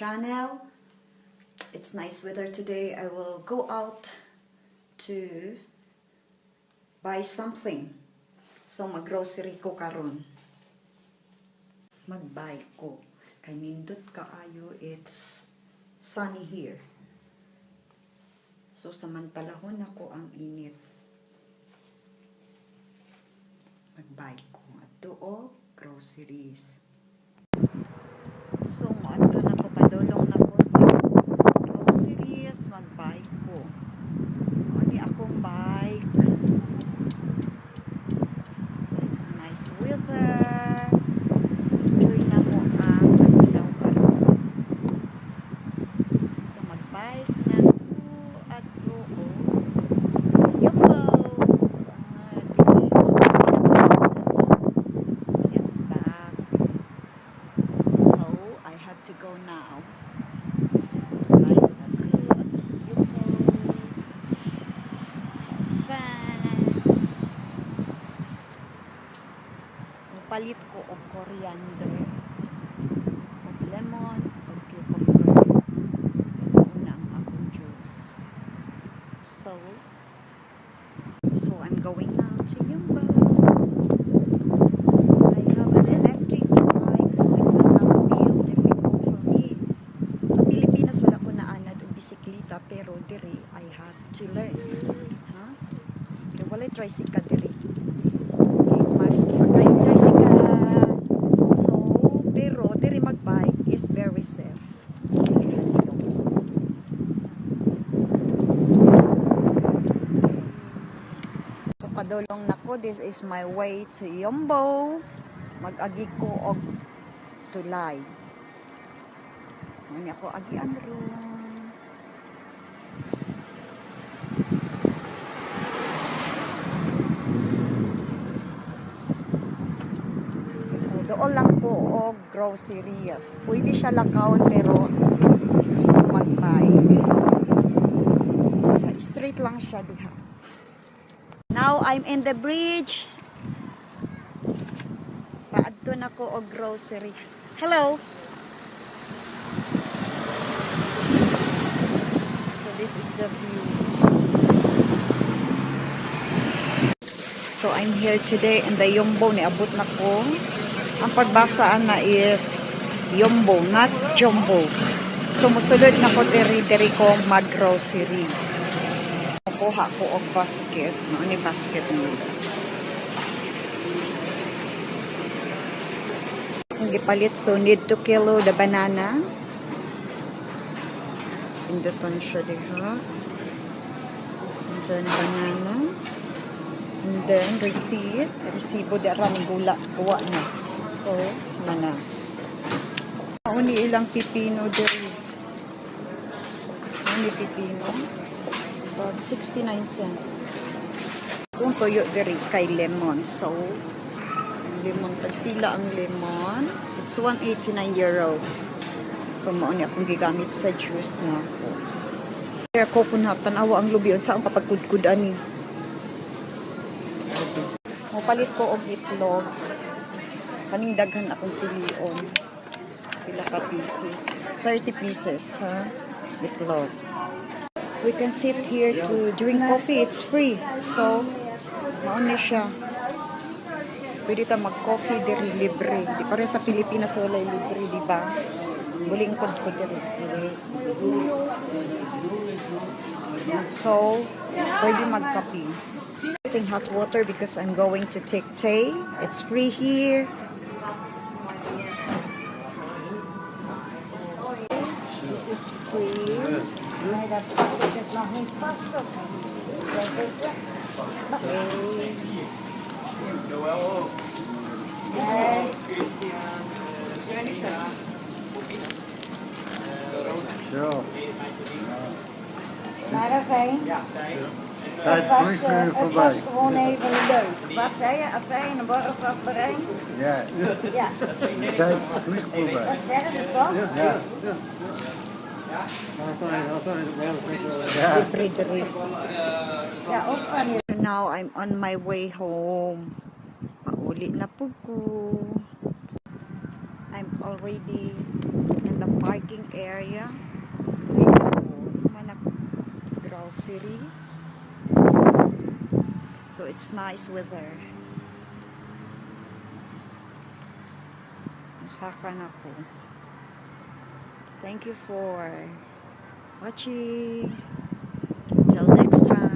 channel. It's nice weather today. I will go out to buy something. So mag-grocery ko karon. Magbike ko. Kay nindot kaayo, it's sunny here. So samantalahon ako ang init. Magbike ko. Ato o groceries. So ato na ko padulong na ko sa groceries, magbike ko. Ani akong bike. So it's a nice weather. Enjoy na mo ang adlaw karon. So magbike na ko ato o Yumbo. To go now. Like a cool at Yumbo. Fan. Palit ko og coriander, og lemon, og cucumber. Una ang akong juice. So I'm going now to Yumbo. I have an electric bike, so it will not feel difficult for me. Sa Pilipinas wala ko naanad og bisikleta, pero diri I have to learn. Ha? Kaya wala tricycle diri. Sakay yung tricycle. So, pero diri magbike is very safe. So, padulong na ko. This is my way to Yumbo. Mag-agi ko og tulay. Ngayon ako agian room. So, doon lang po og groceries. Pwede siya lakawon pero gusto ko mag-bike. Straight lang siya diha. Now, I'm in the bridge. Paadto na ko og grocery. Hello! So, this is the view. So, I'm here today in the Yumbo. Niabot na ko. Ang pagbasaan na is Yumbo, not Jumbo. So, musulod na ko diri ko mag-grocery. Kuha ko og basket. Ano ni basket mo? Ang gipalit, so need 2 kilo the banana. Pinduton siya diha. And then banana. And then receipt. Resibo di araming gula. Kuha na. So, mana. Uni ilang pipino diri. Uni pipino. About 69 cents. Kung toyo diri kay lemon. So, lemon, tagpila ang lemon. It's 189 euro. So, mauni akong gigamit sa juice na ako. Kaya coconut, tanawa ang lubi. Saan kapagkudkud ani? Mapalit ko og itlog. Kaning daghan akong pilion. Pila ka pieces. 30 pieces, ha? Itlog. We can sit here to drink coffee. It's free. So, mauni siya. Pwede ta mag-coffee diri libre. Di pare sa Pilipinas wala libre, di ba? Bulingkod ko diri. So, pwede mag-coffee. Getting hot water because I'm going to take tea. It's free here. This is free. Nee, dat is het nog niet vast. Zo. Maar dat fijn. Tijd vliegt nu Het voorbij. was gewoon even leuk. Wat zei je? Afijn, een borrelkapperijn? Ja, Ja. tijd vliegt voorbij. Dat zeggen ze toch? Ja. Ja. Ja, ook van je. Now I'm on my way home. Pauli na po ko. I'm already in the parking area. Manak grocery. So it's nice weather. Usakan ako. Thank you for watching. Till next time.